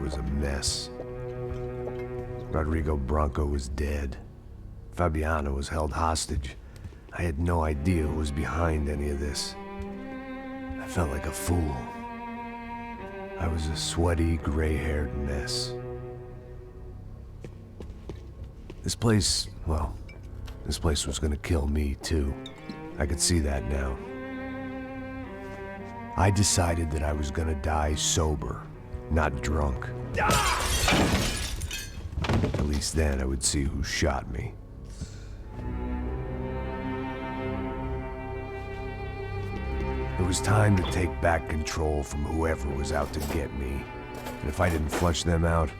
was a mess. Rodrigo Branco was dead. Fabiana was held hostage. I had no idea who was behind any of this. I felt like a fool. I was a sweaty, gray-haired mess. This place, well, this place was gonna kill me, too. I could see that now. I decided that I was gonna die sober, not drunk. At least then I would see who shot me. It was time to take back control from whoever was out to get me. And if I didn't flush them out,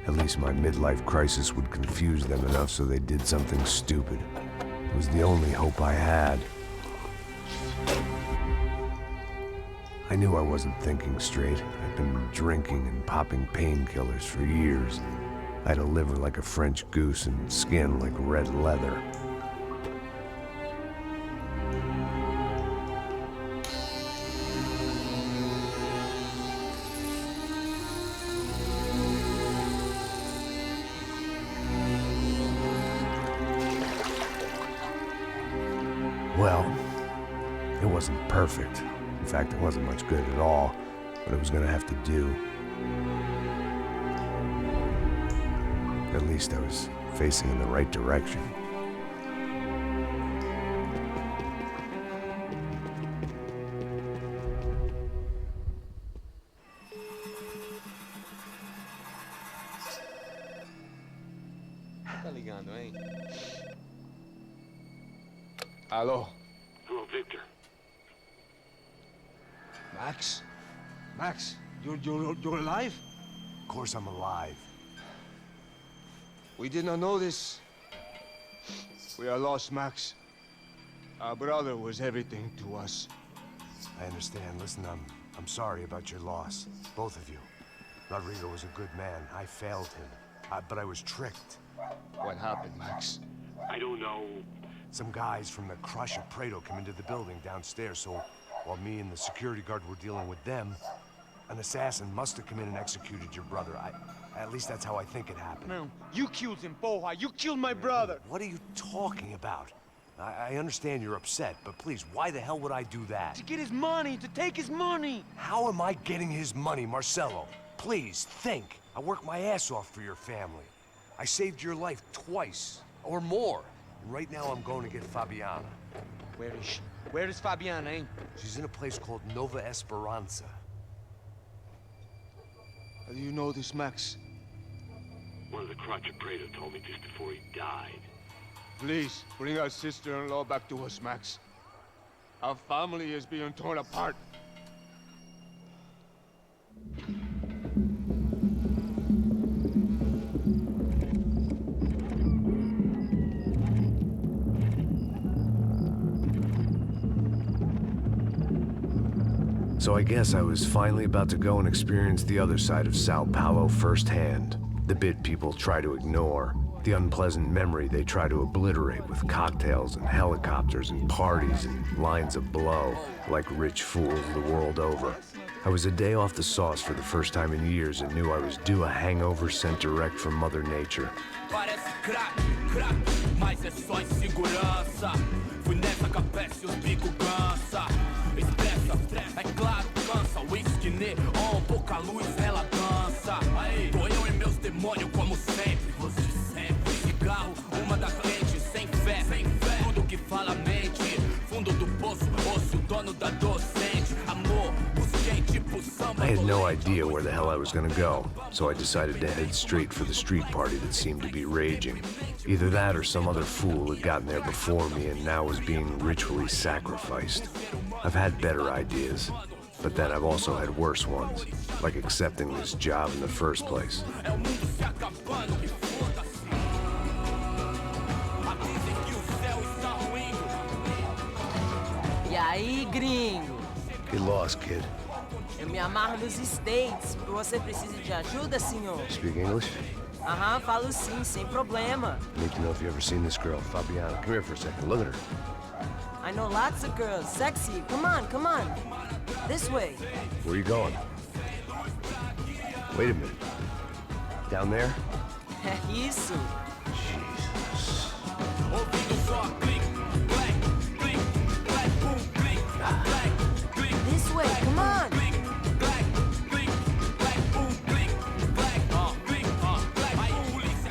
at least my midlife crisis would confuse them enough so they did something stupid. It was the only hope I had. I knew I wasn't thinking straight. I'd been drinking and popping painkillers for years. I had a liver like a French goose and skin like red leather. Well, it wasn't perfect. In fact, it wasn't much good at all, but it was gonna have to do. At least I was facing in the right direction. Tá ligando, hein? Alô? Hello, Victor. Max? Max, you're alive? Of course I'm alive. We did not know this. We are lost, Max. Our brother was everything to us. I understand. Listen, I'm sorry about your loss. Both of you. Rodrigo was a good man. I failed him. But I was tricked. What happened, Max? I don't know. Some guys from the Crush of Prado came into the building downstairs, so while me and the security guard were dealing with them, an assassin must have come in and executed your brother. At least that's how I think it happened. No, you killed him, Porra. You killed my brother. What are you talking about? I understand you're upset, but please, why the hell would I do that? To get his money, to take his money. How am I getting his money, Marcelo? Please, think. I worked my ass off for your family. I saved your life twice, or more. And right now I'm going to get Fabiana. Where is she? Where is Fabiana, eh? She's in a place called Nova Esperanza. How do you know this, Max? One of the Crotch of Prado told me just before he died. Please, bring our sister-in-law back to us, Max. Our family is being torn apart. So I guess I was finally about to go and experience the other side of Sao Paulo firsthand. The bit people try to ignore. The unpleasant memory they try to obliterate with cocktails and helicopters and parties and lines of blow, like rich fools the world over. I was a day off the sauce for the first time in years and knew I was due a hangover sent direct from Mother Nature. Parece crack, crack, mas é só insegurança. Fui nessa capeste, os bico cansa. Estressa, é claro, cansa. Whisky neon, pouca luz, ela dança. Tô eu e meus demônios como sempre. Você sempre. Cigarro, uma da frente, sem fé. Tudo que fala mente. Fundo do poço, osso, dono da docente. Amor, busquei tipo samba. I had no idea where the hell I was gonna go, so I decided to head straight for the street party that seemed to be raging. Either that or some other fool had gotten there before me and now was being ritually sacrificed. I've had better ideas, but then I've also had worse ones, like accepting this job in the first place. E aí, gringo? Get lost, kid. Eu me amarro nos States. Você precisa de ajuda, senhor? Speak English? Aham, falo sim, sem problema. Need to know if you've ever seen this girl, Fabiana. Come here for a second. Look at her. I know lots of girls. Sexy. Come on, come on. This way. Where are you going? Wait a minute. Down there? É isso. Jesus. This way, come on.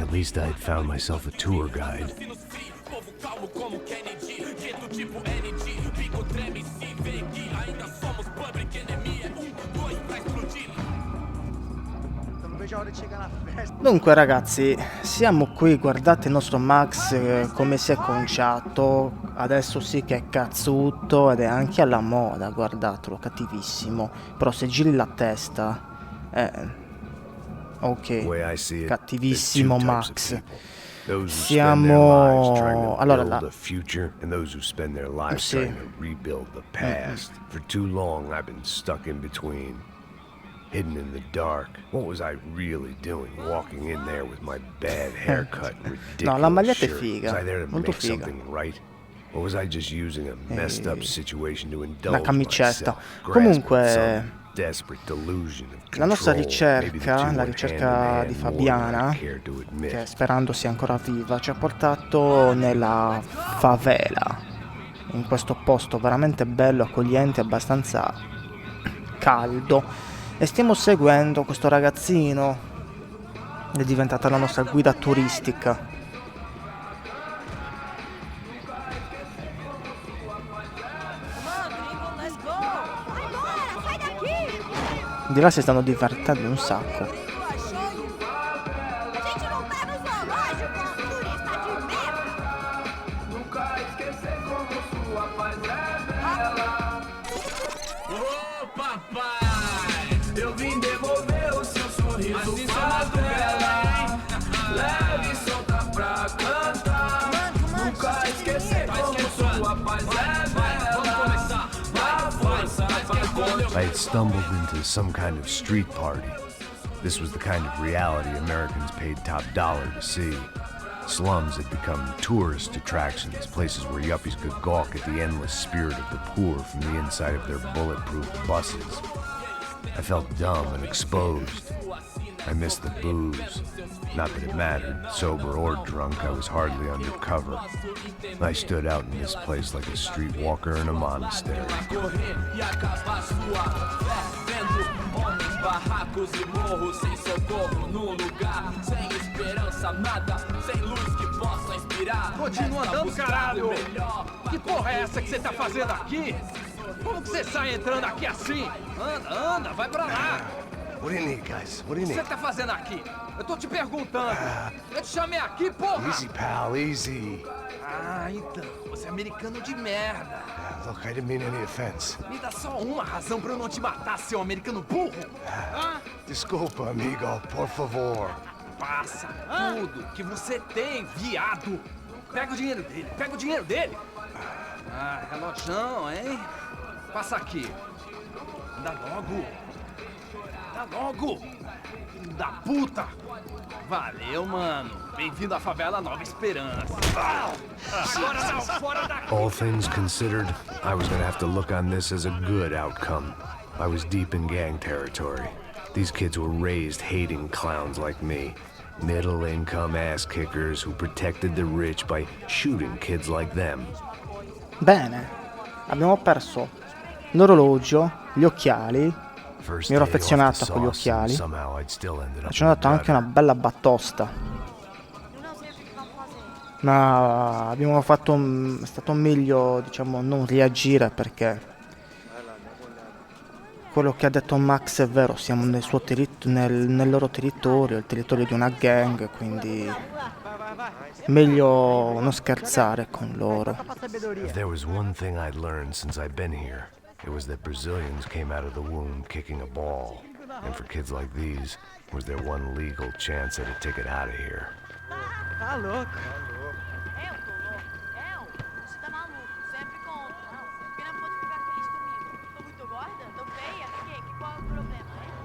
At least I had found myself a tour guide. Dunque ragazzi, siamo qui, guardate il nostro Max come si è conciato, adesso sì che è cazzuto ed è anche alla moda, guardatelo, cattivissimo, però se giri la testa, ok, cattivissimo Max. Siamo... allora là... sì. For too long I've been stuck in between. Hidden in the dark. What was I really doing walking in there with my bad haircut and ridiculous no, la maglietta è shirt? figa, Was I there to molto make figa. something right? Or was I just using a messed up situation to indulge la camicetta. myself, Comunque desperate delusion of la nostra control, ricerca, la ricerca di Fabiana, che sperando sia ancora viva, ci ha portato nella favela, in questo posto veramente bello, accogliente, abbastanza caldo, e stiamo seguendo questo ragazzino, è diventata la nostra guida turistica. Di là si stanno divertendo un sacco. I had stumbled into some kind of street party. This was the kind of reality Americans paid top dollar to see. Slums had become tourist attractions, places where yuppies could gawk at the endless spirit of the poor from the inside of their bulletproof buses. I felt dumb and exposed. I missed the booze. Not that it mattered, sober or drunk, I was hardly undercover. I stood out in this place like a streetwalker in a monastery. Continua andando, caralho! Que porra é essa que você tá fazendo aqui? Como que você sai entrando aqui assim? Anda, anda, vai pra lá! What do you need, guys? What do you O que need? você tá fazendo aqui? Eu tô te perguntando. Eu te chamei aqui, porra! Easy, pal, easy. Ah, então, você é americano de merda. Look, I didn't mean any offense. Me dá só uma razão pra eu não te matar, seu americano burro. Desculpa, amigo, por favor. Passa tudo que você tem, viado. Pega o dinheiro dele, pega o dinheiro dele. Ah, relojão, hein? Passa aqui. Dá logo. Dá logo. Filho da puta. Valeu, mano. Bem-vindo à favela Nova Esperança. Agora não, fora daqui. All things considered, I was gonna have to look on this as a good outcome. I was deep in gang territory. These kids were raised hating clowns like me. Middle-income ass-kickers who protected the rich by shooting kids like them. Bene, abbiamo perso l'orologio, gli occhiali. Mi ero affezionato a quegli occhiali. E ci hanno dato anche una bella batosta. Ma abbiamo fatto è stato meglio, diciamo, non reagire, perché quello che ha detto Max è vero, siamo nel suo nel loro territorio, il territorio di una gang, quindi meglio non scherzare con loro. If there was one thing I'd learned since I've been here, it was that Brazilians came out of the womb kicking a ball. And for kids like these, was their one legal chance at a ticket out of here. Tá louco. Você tá maluco, sempre contra. Por que não pode ficar feliz comigo? Tô muito gorda? Tô feia? Qual é o problema,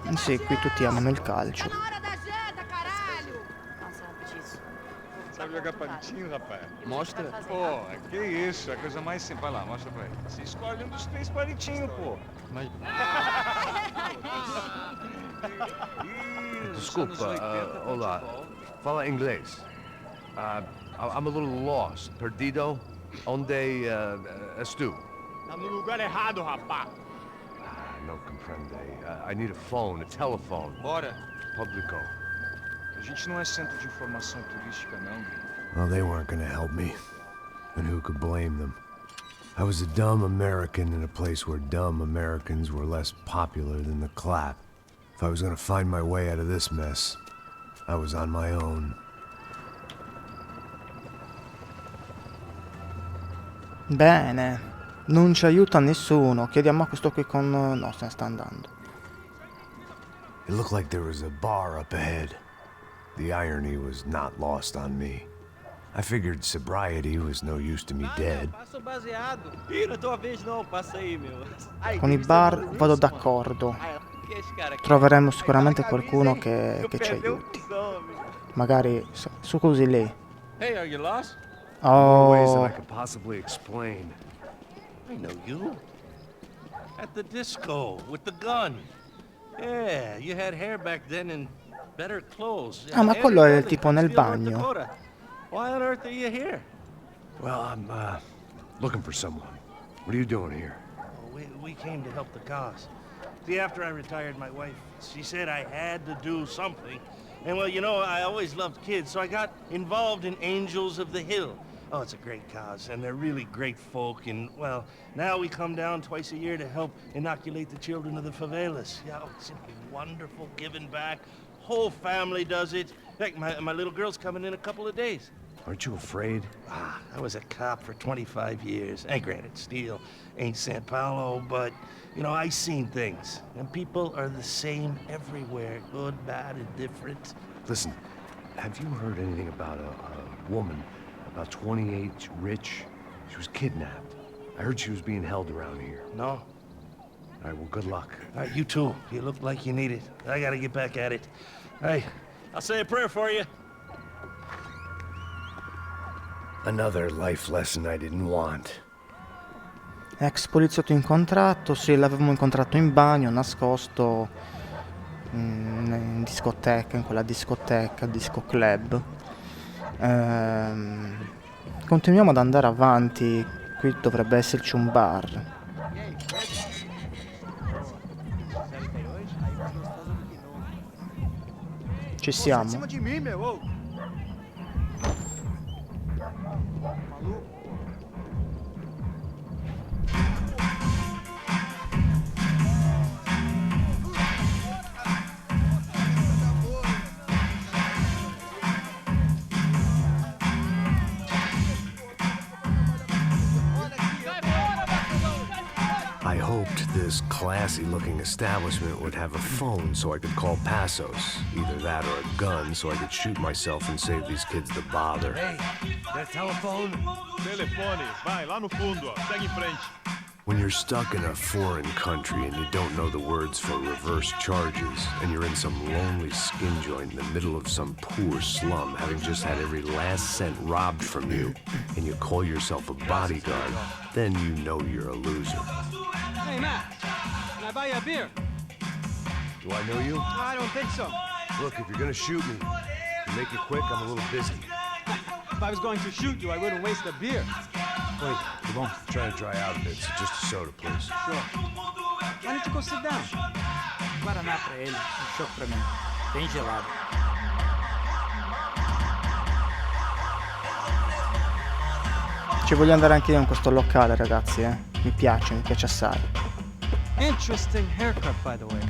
hein? Sì, qui tutti amano il calcio. Tá na hora da janta, caralho! Não sabe disso. Sabe jogar palitinho, rapaz? Mostra. Pô, que isso, é a coisa mais simples. Vai lá, mostra pra ele. Você escolhe um dos 3 palitinhos, pô. Mas... Desculpa, olá. Fala inglês. I'm a little lost. Perdido? Onde estou? Tá no lugar errado, rapá. No comprende. I need a phone, a telephone. Bora. Publico. A gente não é centro de informação turística, não, gringo. Well, they weren't gonna help me. And who could blame them? I was a dumb American in a place where dumb Americans were less popular than the clap. If I was gonna find my way out of this mess, I was on my own. Bene, non ci aiuta nessuno. Chiediamo a questo qui con... No, se ne sta andando. It looked like there was a bar up ahead. The irony was not lost on me. I figured sobriety was no use to me dead. Con i bar vado d'accordo. Troveremo sicuramente qualcuno che ci aiuti. Magari scusi lei. Hey, are you lost? More ways than I Oh, could possibly explain. I know you. At the disco, with the gun. Yeah, you had hair back then and better clothes. Ah, ma quello è il Everybody tipo nel from North bagno. Dakota. Why on earth are you here? Well, I'm looking for someone. What are you doing here? We came to help the cause. See, after I retired, my wife, she said I had to do something. And well, you know, I always loved kids, so I got involved in Angels of the Hill. Oh, it's a great cause, and they're really great folk, and well, now we come down twice a year to help inoculate the children of the favelas. Yeah, oh, it's simply wonderful, giving back. Whole family does it. In fact, my little girl's coming in a couple of days. Aren't you afraid? I was a cop for 25 years. And granted, steel ain't San Paulo, but, you know, I seen things. And people are the same everywhere, good, bad, indifferent. Listen, have you heard anything about a woman, about 28, rich? She was kidnapped. I heard she was being held around here. No? All right, well, good luck. All right, you too. You look like you need it. I gotta get back at it. All right, I'll say a prayer for you. Another life lesson I didn't want. ex poliziotto incontrato. Sì, l'avevamo incontrato in bagno, nascosto in discoteca, in quella discoteca, disco club. Continuiamo ad andare avanti. Qui dovrebbe esserci un bar. Ci siamo. Cima de mim, meu. Ô. I hoped this classy-looking establishment would have a phone so I could call Passos. Either that or a gun so I could shoot myself and save these kids the bother. Hey, that telephone? Telefone, vai lá no fundo, ó. Segue em frente. When you're stuck in a foreign country and you don't know the words for reverse charges, and you're in some lonely skin joint in the middle of some poor slum, having just had every last cent robbed from you, and you call yourself a bodyguard, then you know you're a loser. Hey, Matt, can I buy you a beer? Do I know you? I don't think so. Look, if you're gonna shoot me, make it quick, I'm a little busy. If I was going to shoot you, I wouldn't waste a beer. Wait, come on. I'm trying to dry out a bit, so just a soda, please. Sure. Why don't you go sit down? Guaraná pra ele, choco pra mim. Bem gelado. Ci voglio andare anche io in questo locale, ragazzi, mi piace assai. Interesting haircut, by the way.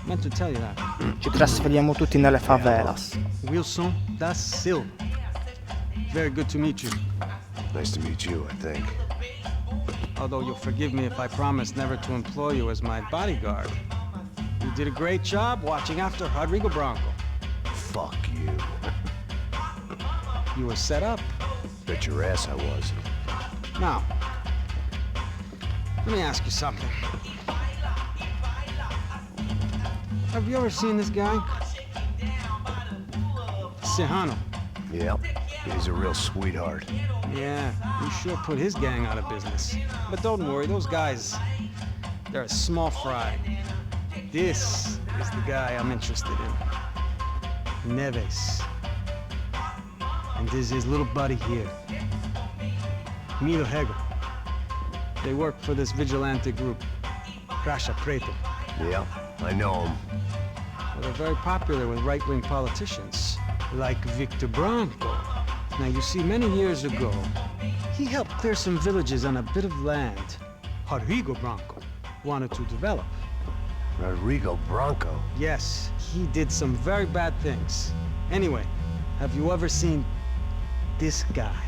Meant to tell you that. Ci trasferiamo tutti nelle favelas. Wilson da Silva. Very good to meet you. Nice to meet you, I think. Although you'll forgive me if I promise never to employ you as my bodyguard. You did a great job watching after Rodrigo Bronco. Fuck you. You were set up. Bet your ass I was. Now, let me ask you something. Have you ever seen this guy? Sejano. Yep, he's a real sweetheart. Yeah, he sure put his gang out of business. But don't worry, those guys, they're a small fry. This is the guy I'm interested in. Neves. And there's his little buddy here, Milo Hegel. They work for this vigilante group, Crasha Preto. Yeah, I know him. Well, they're very popular with right-wing politicians, like Victor Branco. Now, you see, many years ago, he helped clear some villages on a bit of land Rodrigo Branco wanted to develop. Rodrigo Branco? Yes, he did some very bad things. Anyway, have you ever seen this guy?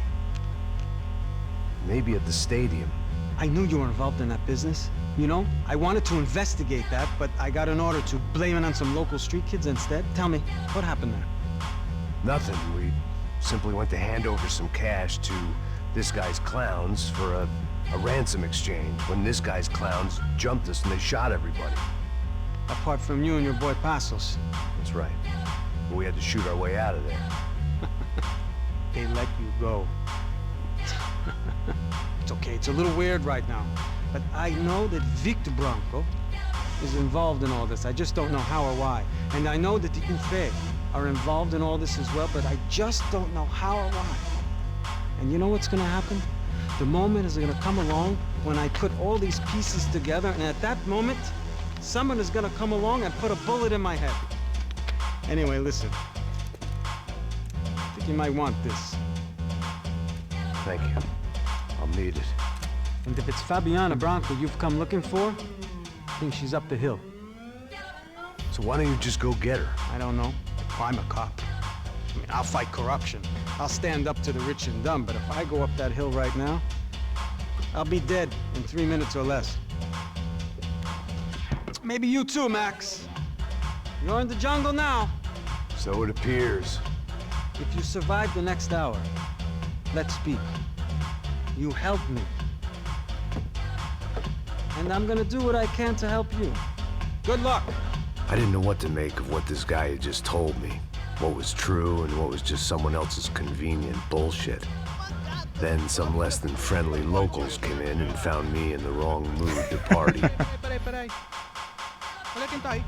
Maybe at the stadium. I knew you were involved in that business. You know, I wanted to investigate that, but I got an order to blame it on some local street kids instead. Tell me, what happened there? Nothing. We simply went to hand over some cash to this guy's clowns for a ransom exchange when this guy's clowns jumped us and they shot everybody. Apart from you and your boy Passos. That's right. But we had to shoot our way out of there. They let you go. It's okay, it's a little weird right now. But I know that Victor Branco is involved in all this. I just don't know how or why. And I know that the UFE are involved in all this as well, but I just don't know how or why. And you know what's gonna happen? The moment is gonna come along when I put all these pieces together, and at that moment, someone is gonna come along and put a bullet in my head. Anyway, listen. I think you might want this. Thank you. I'll need it. And if it's Fabiana Branco you've come looking for, I think she's up the hill. So why don't you just go get her? I don't know. I'm a cop. I mean, I'll fight corruption. I'll stand up to the rich and dumb, but if I go up that hill right now, I'll be dead in 3 minutes or less. Maybe you too, Max. You're in the jungle now. So it appears. If you survive the next hour, let's speak. You help me. And I'm gonna do what I can to help you. Good luck. I didn't know what to make of what this guy had just told me. What was true and what was just someone else's convenient bullshit. Then some less than friendly locals came in and found me in the wrong mood to party. Peraí. Olha quem tá aí.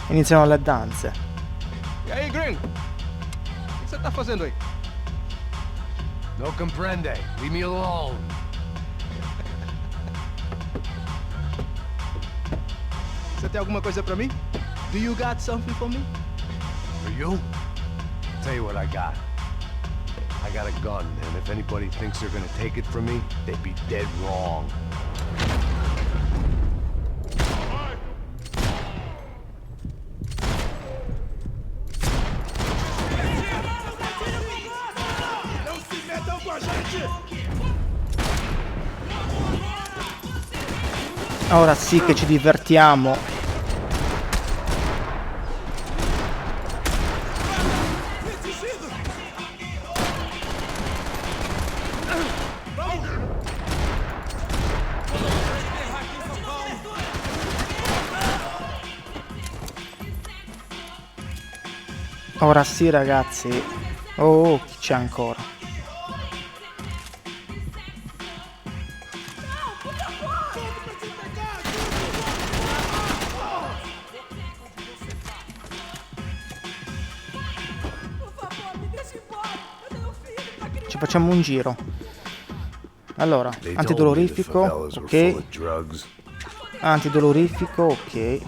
Iniziano le danze. E aí, gringo? O que você tá fazendo aí? No comprende. Leave me alone. Você tem alguma coisa pra mim? Do you got something for me? For you? Tell you what I got. I got a gun, and if anybody thinks they're gonna take it from me, they'd be dead wrong. Ora sì che ci divertiamo. Ora sì ragazzi. Oh, chi c'è ancora? Ci facciamo un giro. Allora, antidolorifico, ok. Antidolorifico, ok.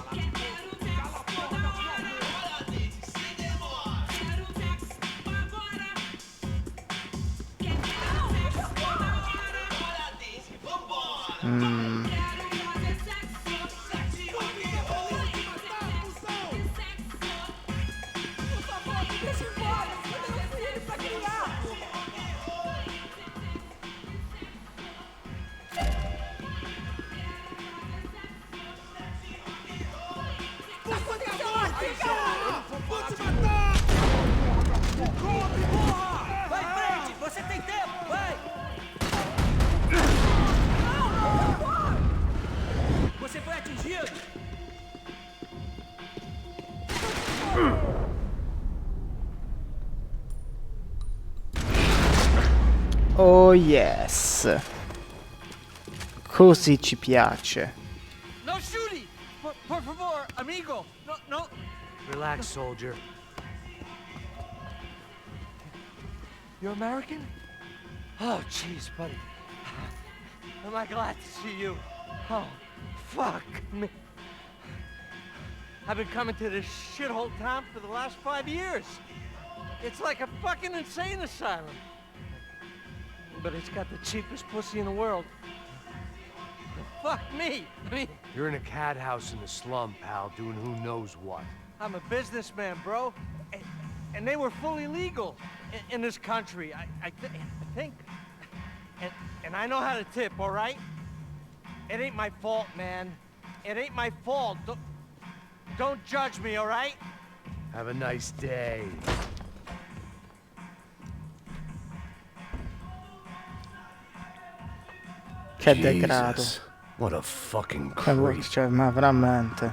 Oh yes. Così ci piace. Por favor, amigo. No, no. Relax, soldier. You're American? Oh, jeez, buddy. Am I glad to see you? Oh, fuck me. I've been coming to this shithole town for the last 5 years. It's like a fucking insane asylum. But it's got the cheapest pussy in the world. Fuck me. I mean, You're in a cat house in the slum, pal, doing who knows what. I'm a businessman, bro. And they were fully legal in this country. I think. And I know how to tip, all right? It ain't my fault, man. It ain't my fault. Don't judge me, all right? Have a nice day. Che degrado. Jesus, what a fucking creep. Cioè, ma veramente.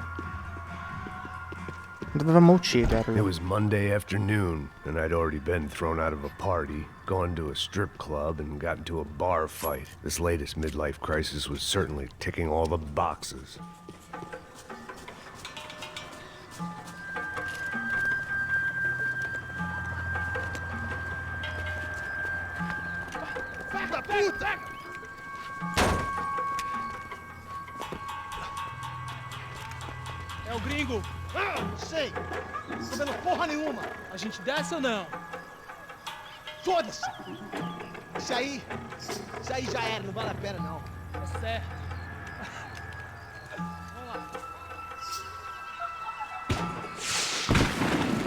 Dovevamo It ucciderlo. was Monday afternoon, and I'd already been thrown out of a party, gone to a strip club, and got into a bar fight. This latest midlife crisis was certainly ticking all the boxes. É o gringo. Sei. Não tô vendo porra nenhuma. A gente desce ou não? Foda-se. Isso aí já era, não vale a pena não. É certo. Vamos lá.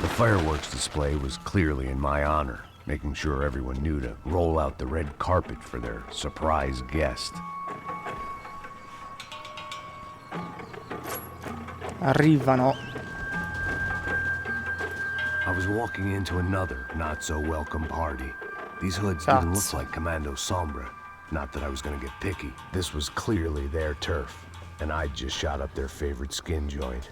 The fireworks display was clearly in my honor, making sure everyone knew to roll out the red carpet for their surprise guest. Arrivano. I was walking into another not-so-welcome party. These hoods didn't look Cazzo. like Commando Sombra. Not that I was gonna get picky. This was clearly their turf, and I'd just shot up their favorite skin joint.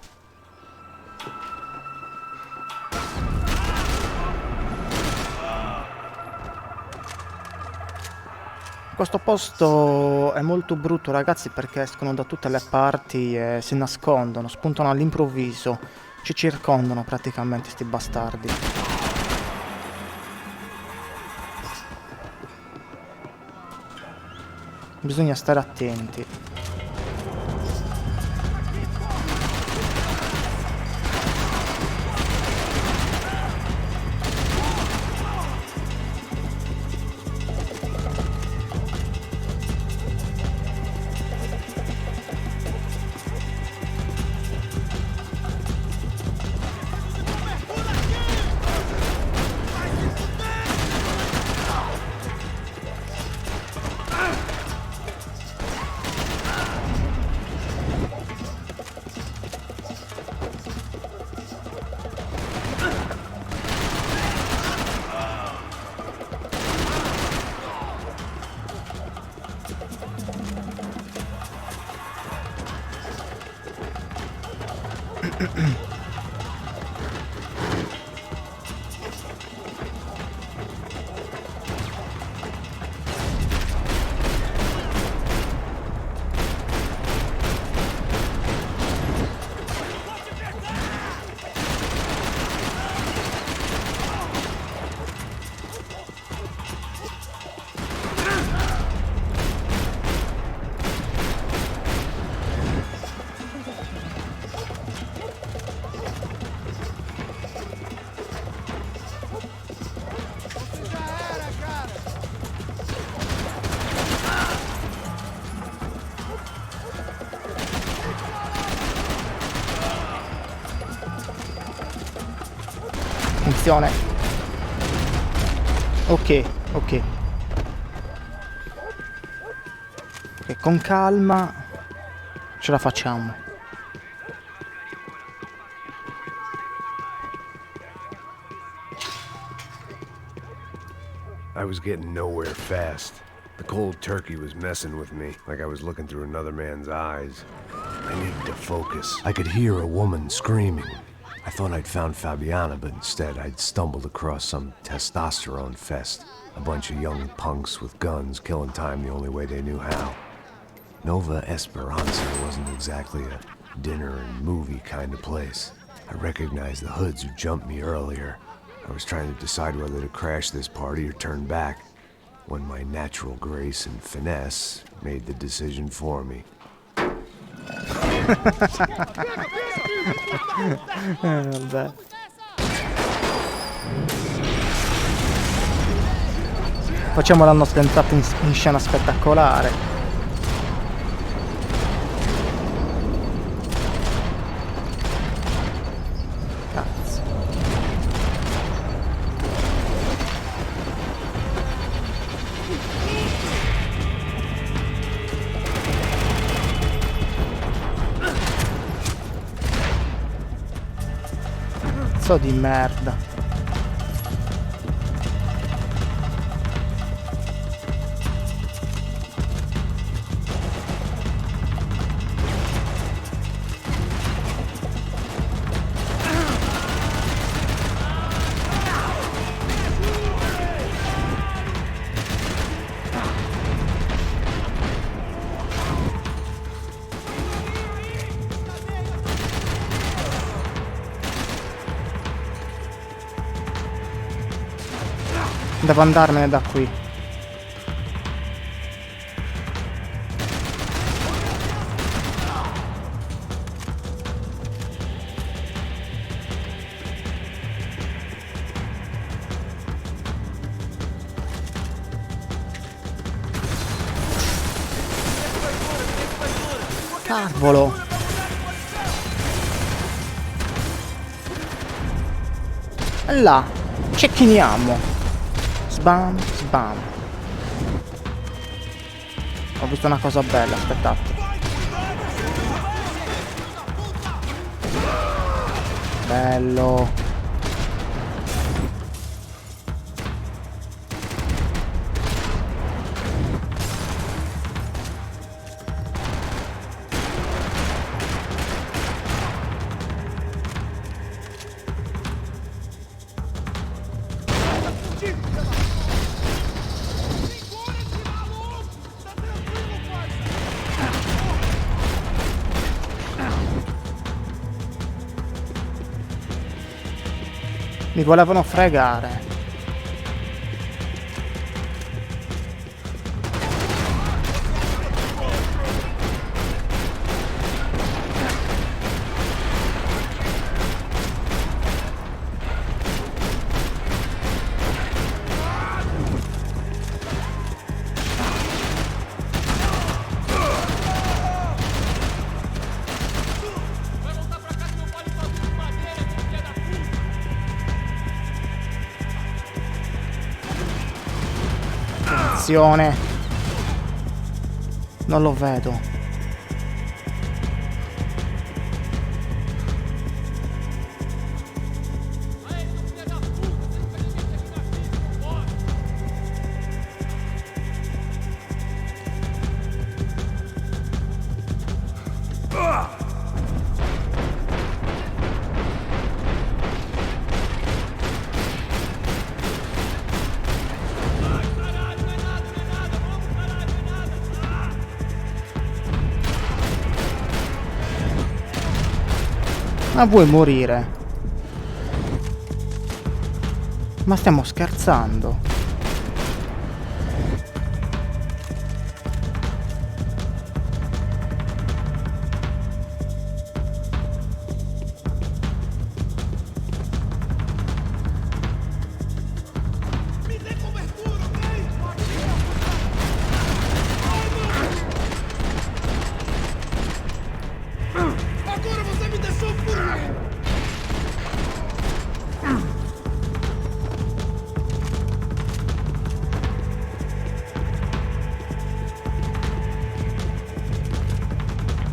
Questo posto è molto brutto, ragazzi, perché escono da tutte le parti e si nascondono, spuntano all'improvviso, ci circondano praticamente sti bastardi. Bisogna stare attenti. Attenzione. Ok. Ok, con calma ce la facciamo. I was getting nowhere fast. The cold turkey was messing with me, like I was looking through another man's eyes. I needed to focus. I could hear a woman screaming. I thought I'd found Fabiana, but instead I'd stumbled across some testosterone fest. A bunch of young punks with guns killing time the only way they knew how. Nova Esperanza wasn't exactly a dinner and movie kind of place. I recognized the hoods who jumped me earlier. I was trying to decide whether to crash this party or turn back, when my natural grace and finesse made the decision for me. Vabbè. Facciamo la nostra entrata in scena spettacolare. Cazzo. Cazzo di merda. Devo andarmene da qui. Cavolo. Là, cecchiniamo. Sbam, sbam. Ho visto una cosa bella, aspettate. Bello. Mi volevano fregare. Non lo vedo. Ma vuoi morire? Ma stiamo scherzando?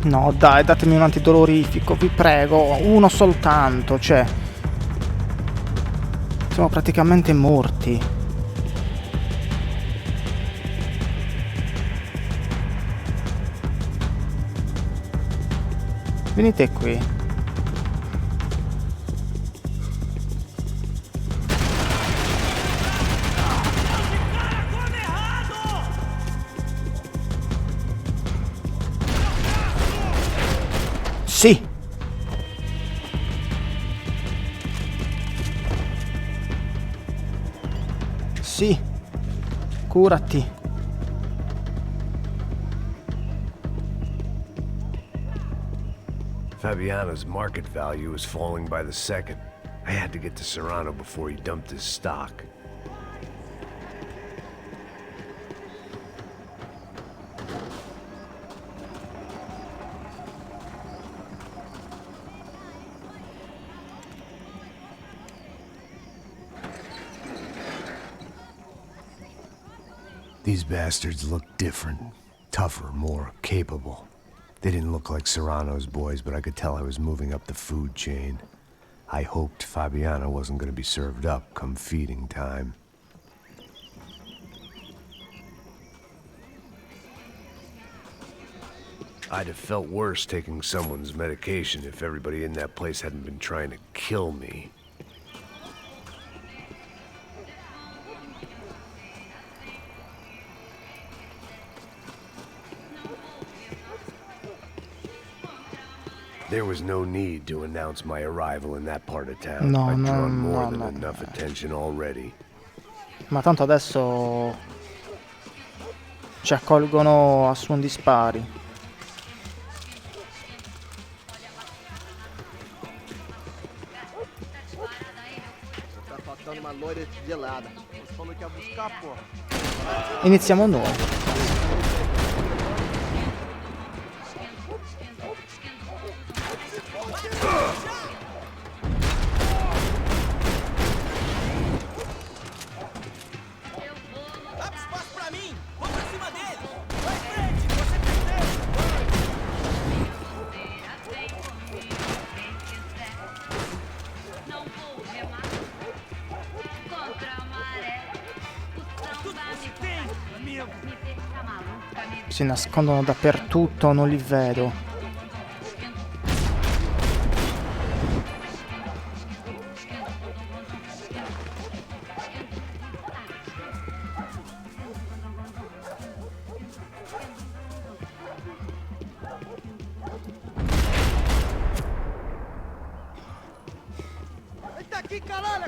No, dai, datemi un antidolorifico, vi prego. Uno soltanto, cioè. Siamo praticamente morti. Venite qui. Sì! Sì! Curati! Fabiana's market value is falling by the second. I had to get to Serrano before he dumped his stock. These bastards look different, tougher, more capable. They didn't look like Serrano's boys, but I could tell I was moving up the food chain. I hoped Fabiana wasn't going to be served up come feeding time. I'd have felt worse taking someone's medication if everybody in that place hadn't been trying to kill me. There was no need to announce my arrival in that part of town. I'd drawn more than enough attention already. Ma tanto adesso ci accolgono a suon di spari. Tá faltando uma loira gelada. Você falou que ia buscar, porra. Iniziamo noi. Si nascondono dappertutto, non li vedo. Eita aqui, caralho!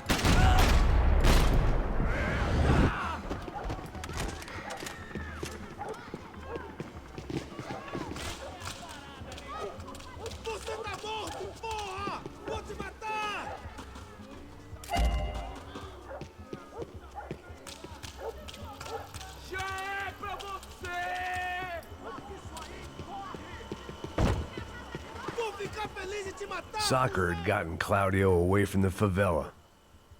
Soccer had gotten Claudio away from the favela,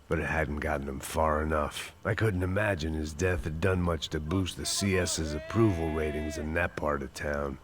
but it hadn't gotten him far enough. I couldn't imagine his death had done much to boost the CS's approval ratings in that part of town.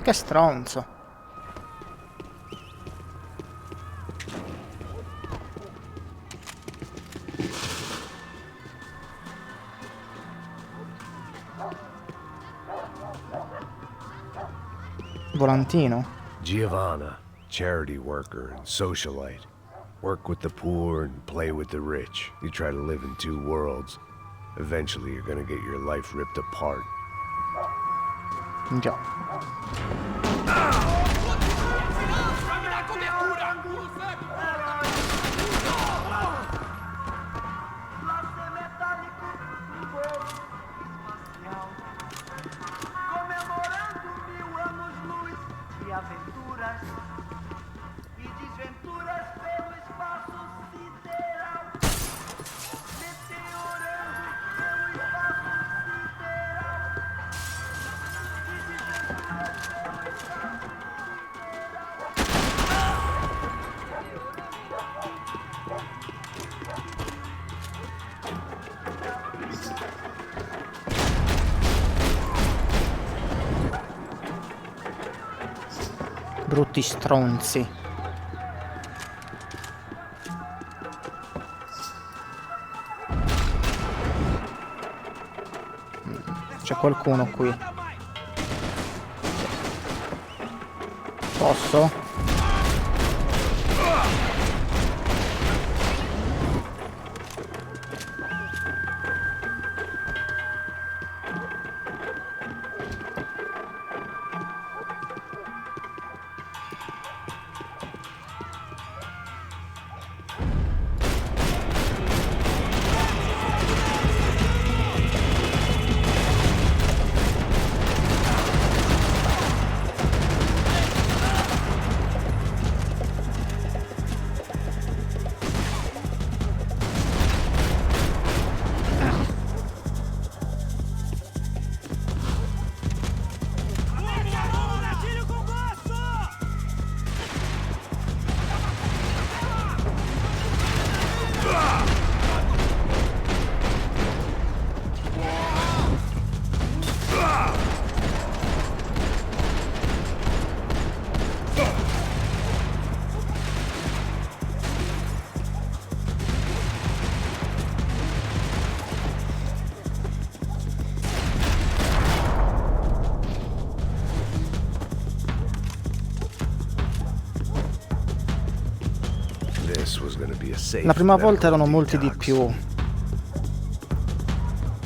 Che stronzo. Volantino. Giovanna, charity worker and socialite. Work with the poor and play with the rich. You try to live in two worlds. Eventually you're gonna get your life ripped apart. Già. brutti stronzi. C'è qualcuno qui. Posso? La prima volta erano molti di più.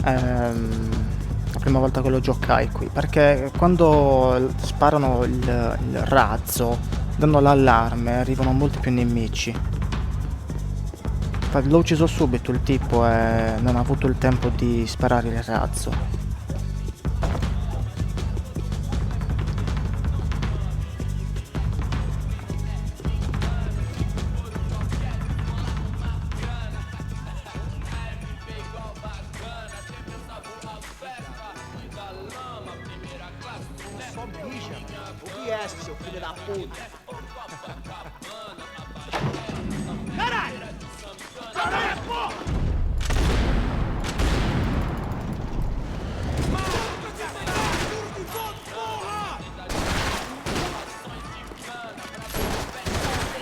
La prima volta che lo giocai qui, perché quando sparano il razzo, danno l'allarme, arrivano molti più nemici. L'ho ucciso subito il tipo e non ha avuto il tempo di sparare il razzo. Seu filho da puta! Caralho! Caralho, porra!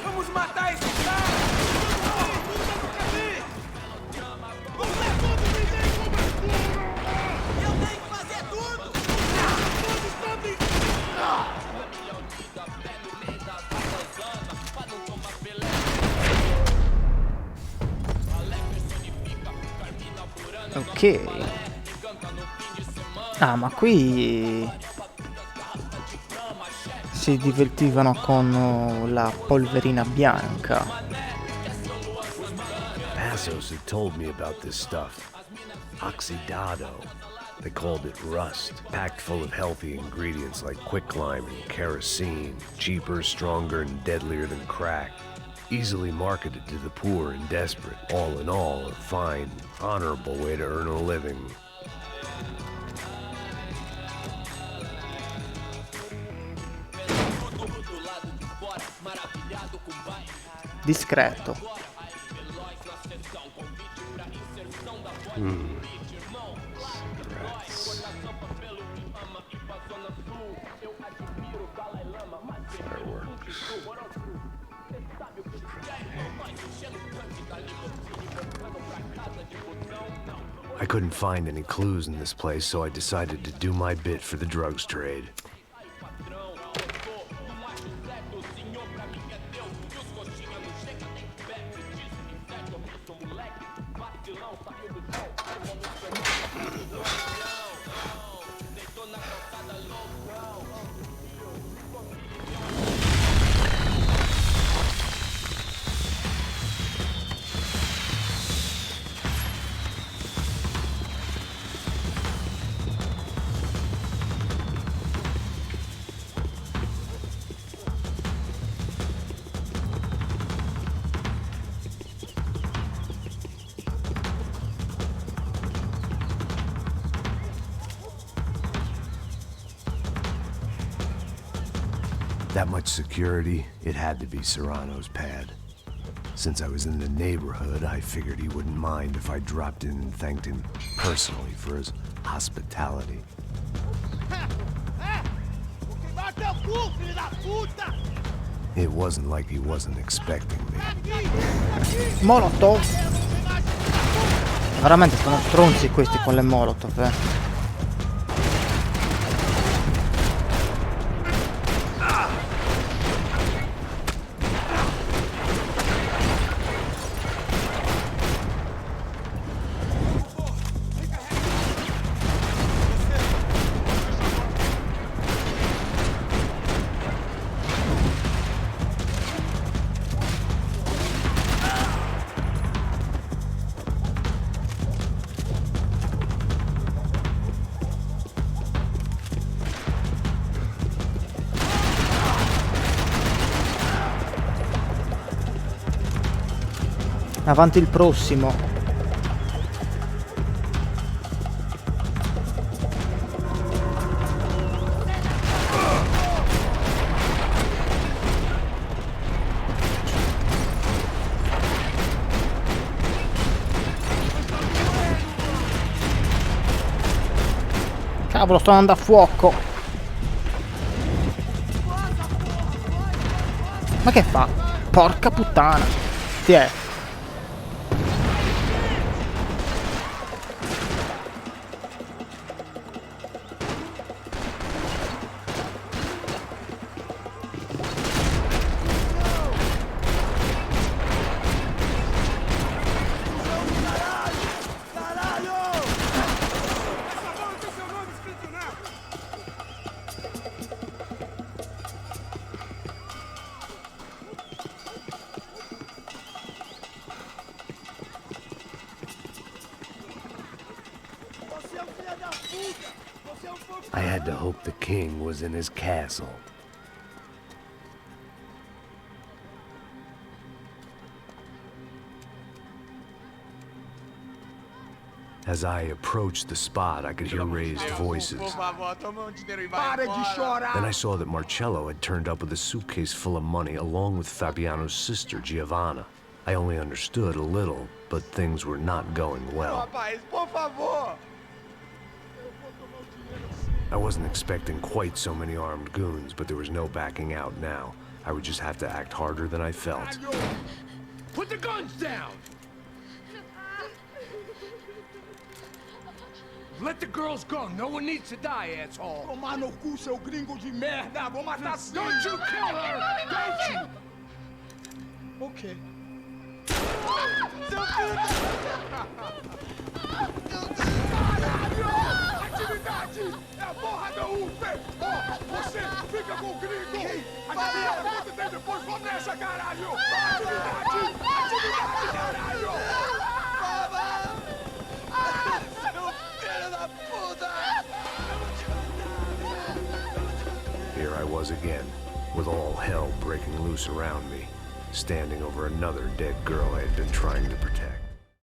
Vamos matar esse cara! Eu tenho que fazer tudo! Ok. Ah, ma qui si divertivano con la polverina bianca. Passos had told me about this stuff. Oxidado. They called it rust, packed full of healthy ingredients like quicklime and kerosene, cheaper, stronger, and deadlier than crack. Easily marketed to the poor and desperate. All in all, a fine, honorable way to earn a living. Discreto. I couldn't find any clues in this place, so I decided to do my bit for the drugs trade. That much security, it had to be Serrano's pad. Since I was in the neighborhood, I figured he wouldn't mind if I dropped in and thanked him personally for his hospitality. Vou queimar teu cu, filho da puta! It wasn't like he wasn't expecting me. Molotov. Veramente sono stronzi questi con le molotov, eh. Avanti il prossimo. Cavolo, sto andando a fuoco. Ma che fa? Porca puttana. Ti è? I had to hope the king was in his castle. As I approached the spot, I could hear raised voices. Then I saw that Marcello had turned up with a suitcase full of money along with Fabiano's sister, Giovanna. I only understood a little, but things were not going well. I wasn't expecting quite so many armed goons, but there was no backing out now. I would just have to act harder than I felt. Put the guns down! Let the girls go. No one needs to die, asshole. Tomar no cu, seu gringo de merda. Vou matar sim. Don't you kill her! Don't you! Ok. Atividade! É a porra da UFE! Ó, você fica com o gringo! Adivinha quanto tem depois? Vamos nessa, caralho! Atividade! Atividade, caralho! Here I was again, with all hell breaking loose around me, standing over another dead girl I had been trying to protect.